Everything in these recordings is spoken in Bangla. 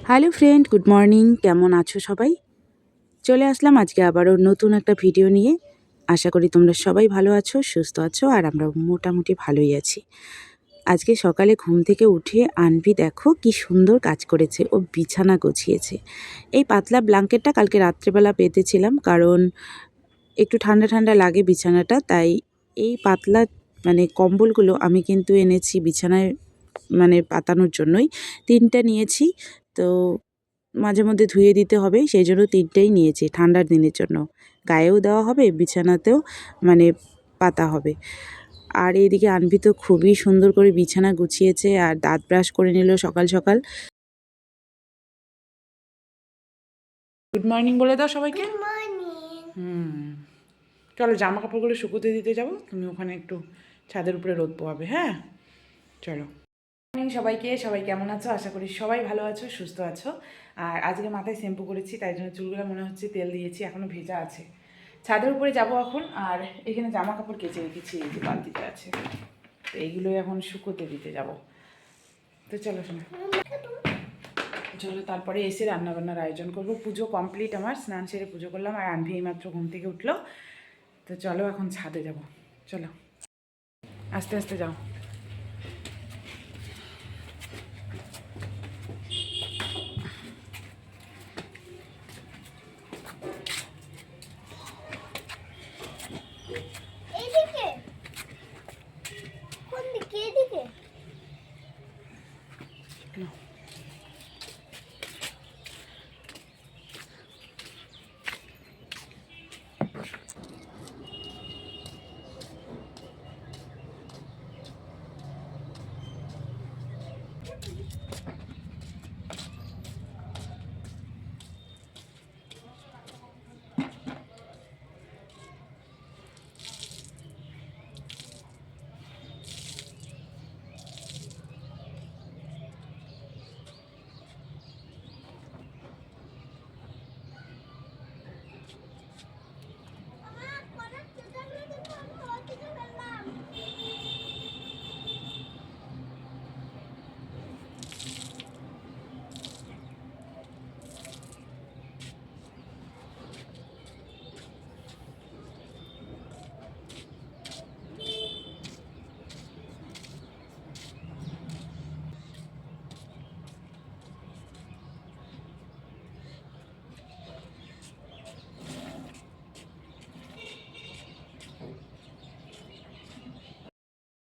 Hello friend, good morning. কেমন আছো সবাই? চলে আসলাম আজকে আবারও নতুন একটা ভিডিও নিয়ে। আশা করি তোমরা সবাই ভালো আছো, সুস্থ আছো, আর আমরা মোটামুটি ভালোই আছি। আজকে সকালে ঘুম থেকে উঠে আনভি দেখো কি সুন্দর কাজ করেছে, ও বিছানা গুছিয়েছে। এই পাতলা ব্ল্যাঙ্কেটটা কালকে রাত্রেবেলা পেতেছিলাম, কারণ একটু ঠান্ডা ঠান্ডা লাগে বিছানাটা, তাই এই পাতলা কম্বলগুলো আমি কিন্তু এনেছি বিছানায় পাতানোর জন্যই। 3টা নিয়েছি, তো মাঝে মধ্যে ধুয়ে দিতে হবে, সেই জন্য 3টেই নিয়েছি ঠান্ডার দিনের জন্য। গায়েও দেওয়া হবে, বিছানাতেও মানে পাতা হবে। আর এইদিকে আনভি তো খুবই সুন্দর করে বিছানা গুছিয়েছে আর দাঁত ব্রাশ করে নিল সকাল সকাল। গুড মর্নিং বলে দাও সবাইকে। চলো জামা কাপড়গুলো শুকোতে দিতে যাবো, তুমি ওখানে একটু ছাদের উপরে রোদ পোয়াবে। হ্যাঁ, চলো। মর্নিং সবাইকে। সবাই কেমন আছো? আশা করি সবাই ভালো আছো, সুস্থ আছো। আর আজকে মাথায় শ্যাম্পু করেছি, তাই জন্য চুলগুলো মনে হচ্ছে তেল দিয়েছি, এখনও ভেজা আছে। ছাদের উপরে যাব এখন, আর এখানে জামা কাপড় কেচে রেখেছি, এই যে বালতিতে আছে, তো এইগুলোই এখন শুকোতে দিতে যাব। তো চলো শোনো, চলো তারপরে এসে রান্নাবান্নার আয়োজন করব। পুজো কমপ্লিট, আমার স্নান সেরে পুজো করলাম, আর আনভি এইমাত্র ঘুম থেকে উঠলো। তো চলো এখন ছাদে যাব, চলো আস্তে আস্তে যাও।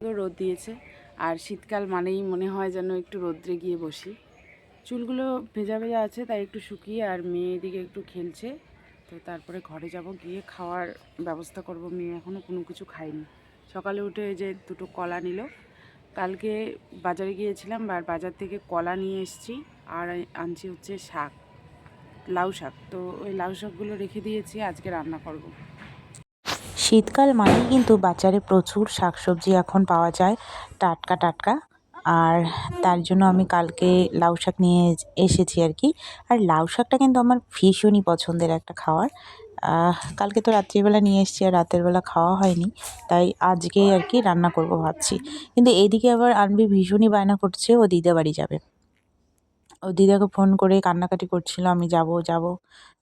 রোদ দিয়েছে, আর শীতকাল মানেই মনে হয় যেন একটু রোদ্রে গিয়ে বসি। চুলগুলো ভেজা ভেজা আছে, তাই একটু শুকিয়ে, আর মেয়ে এদিকে একটু খেলছে। তো তারপরে ঘরে যাব, গিয়ে খাওয়ার ব্যবস্থা করব। মেয়ে এখনও কোনো কিছু খায়নি। সকালে উঠে যে দুটো কলা নিল, কালকে বাজারে গিয়েছিলাম, আর বাজার থেকে কলা নিয়ে এসেছি, আর আনছি হচ্ছে শাক, লাউ শাক। তো ওই লাউ শাকগুলো রেখে দিয়েছি, আজকে রান্না করব। শীতকাল মানেই কিন্তু বাজারে প্রচুর শাকসবজি এখন পাওয়া যায়, টাটকা টাটকা। আর তার জন্য আমি কালকে লাউ শাক নিয়ে এসেছি আর কি। আর লাউ শাকটা কিন্তু আমার ভীষণই পছন্দের একটা খাবার। কালকে তো রাত্রিবেলা নিয়ে এসেছি, আর রাতের বেলা খাওয়া হয়নি, তাই আজকে আর কি রান্না করব ভাবছি। কিন্তু এদিকে আবার আনবি ভীষণই বায়না করছে, ও দিদা বাড়ি যাবে। ও দিদাকে ফোন করে কান্নাকাটি করছিল, আমি যাব যাব।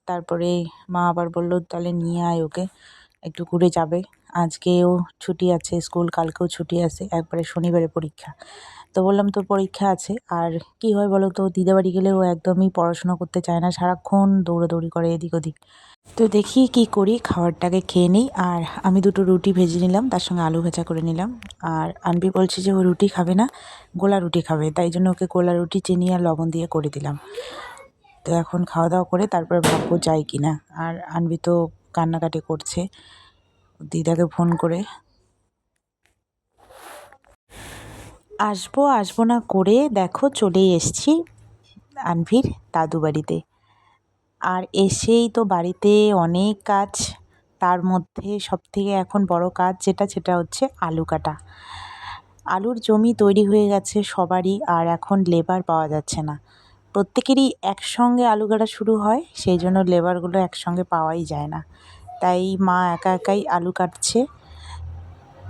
তারপরে মা আবার বলল, তাহলে নিয়ে আয় ওকে, একটু ঘুরে যাবে। আজকেও ছুটি আছে স্কুল, কালকেও ছুটি আছে, একবারে শনিবারে পরীক্ষা। তো বললাম, তো পরীক্ষা আছে, আর কি হয় বলো তো, দিদাবাড়ি গেলে ও একদমই পড়াশোনা করতে চায় না, সারাক্ষণ দৌড়াদৌড়ি করে এদিক ওদিক। তো দেখি কি করি, খাবারটাকে খেয়ে নিই। আর আমি দুটো রুটি ভেজে নিলাম, তার সঙ্গে আলু ভাজা করে নিলাম। আর আনবি বলছে যে ও রুটি খাবে না, গোলা রুটি খাবে, তাই জন্য ওকে গোলা রুটি চিনি আর লবণ দিয়ে করে দিলাম। তো এখন খাওয়া দাওয়া করে তারপরে ভাববো যাই কি না। আর আনবি তো কান্নাকাটি করছে, দিদাকে ফোন করে আসবো আসবো না করে দেখো চলেই এসছি আনভির দাদু বাড়িতে। আর এসেই তো বাড়িতে অনেক কাজ, তার মধ্যে সবথেকে এখন বড় কাজ সেটা হচ্ছে আলু কাটা। আলুর জমি তৈরি হয়ে গেছে সবারই, আর এখন লেবার পাওয়া যাচ্ছে না। প্রত্যেকেরই একসঙ্গে আলু কাটা শুরু হয়, সেই জন্য লেবারগুলো একসঙ্গে পাওয়াই যায় না। তাই মা একা একাই আলু কাটছে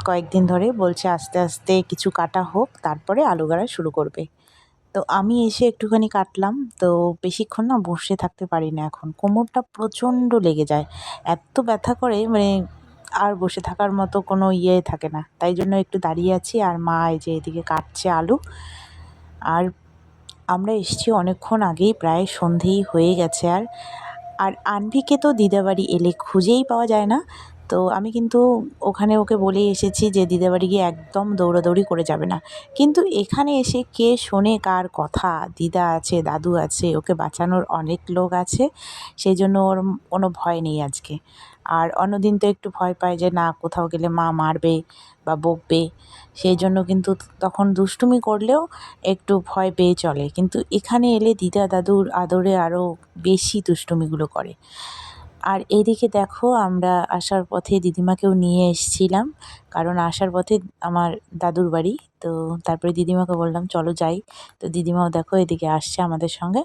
কয়েকদিন ধরে, বলছে আস্তে আস্তে কিছু কাটা হোক, তারপরে আলু গাড়া শুরু করবে। তো আমি এসে একটুখানি কাটলাম, তো বেশিক্ষণ না বসে থাকতে পারি না এখন, কোমরটা প্রচণ্ড লেগে যায়, এত ব্যথা করে মানে আর বসে থাকার মতো কোনো ইয়ে থাকে না, তাই জন্য একটু দাঁড়িয়ে আছি। আর মা এই যে এদিকে কাটছে আলু। আর আমরা এসেছি অনেকক্ষণ আগেই, প্রায় সন্ধেই হয়ে গেছে। আর আনভিকে তো দিদাবাড়ি এলে খুঁজেই পাওয়া যায় না। তো আমি কিন্তু ওখানে ওকে বলেই এসেছি যে দিদাবাড়ি গিয়ে একদম দৌড়াদৌড়ি করে যাবে না। কিন্তু এখানে এসে কে শোনে কার কথা? দিদা আছে, দাদু আছে, ওকে বাঁচানোর অনেক লোক আছে, সেই জন্য ওর কোনো ভয় নেই আজকে। আর অন্যদিন তো একটু ভয় পায় যে না কোথাও গেলে মা মারবে বা বকবে, সেই জন্য কিন্তু তখন দুষ্টুমি করলেও একটু ভয় পেয়ে চলে। কিন্তু এখানে এলে দিদা দাদুর আদরে আরও বেশি দুষ্টুমিগুলো করে। আর এদিকে দেখো আমরা আসার পথে দিদিমাকেও নিয়ে এসেছিলাম, কারণ আসার পথে আমার দাদুর বাড়ি। তো তারপরে দিদিমাকে বললাম চলো যাই। তো দিদিমাও দেখো এদিকে আসছে আমাদের সঙ্গে।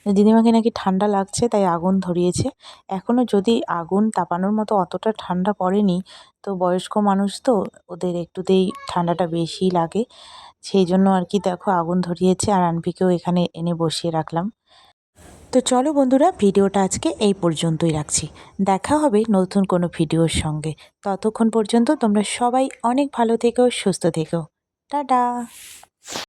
তো দিদিমাকে নাকি ঠান্ডা লাগছে তাই আগুন ধরিয়েছে। এখনও যদি আগুন তাপানোর মতো অতটা ঠান্ডা পড়েনি, তো বয়স্ক মানুষ তো ওদের একটুতেই ঠান্ডাটা বেশিই লাগে, সেই জন্য আর কি দেখো আগুন ধরিয়েছে। আর আনভিকেও এখানে এনে বসিয়ে রাখলাম। তো চলো বন্ধুরা, ভিডিওটা আজকে এই পর্যন্তই রাখছি। দেখা হবে নতুন কোনো ভিডিওর সঙ্গে। ততক্ষণ পর্যন্ত তোমরা সবাই অনেক ভালো থেকো, সুস্থ থেকো। টাটা।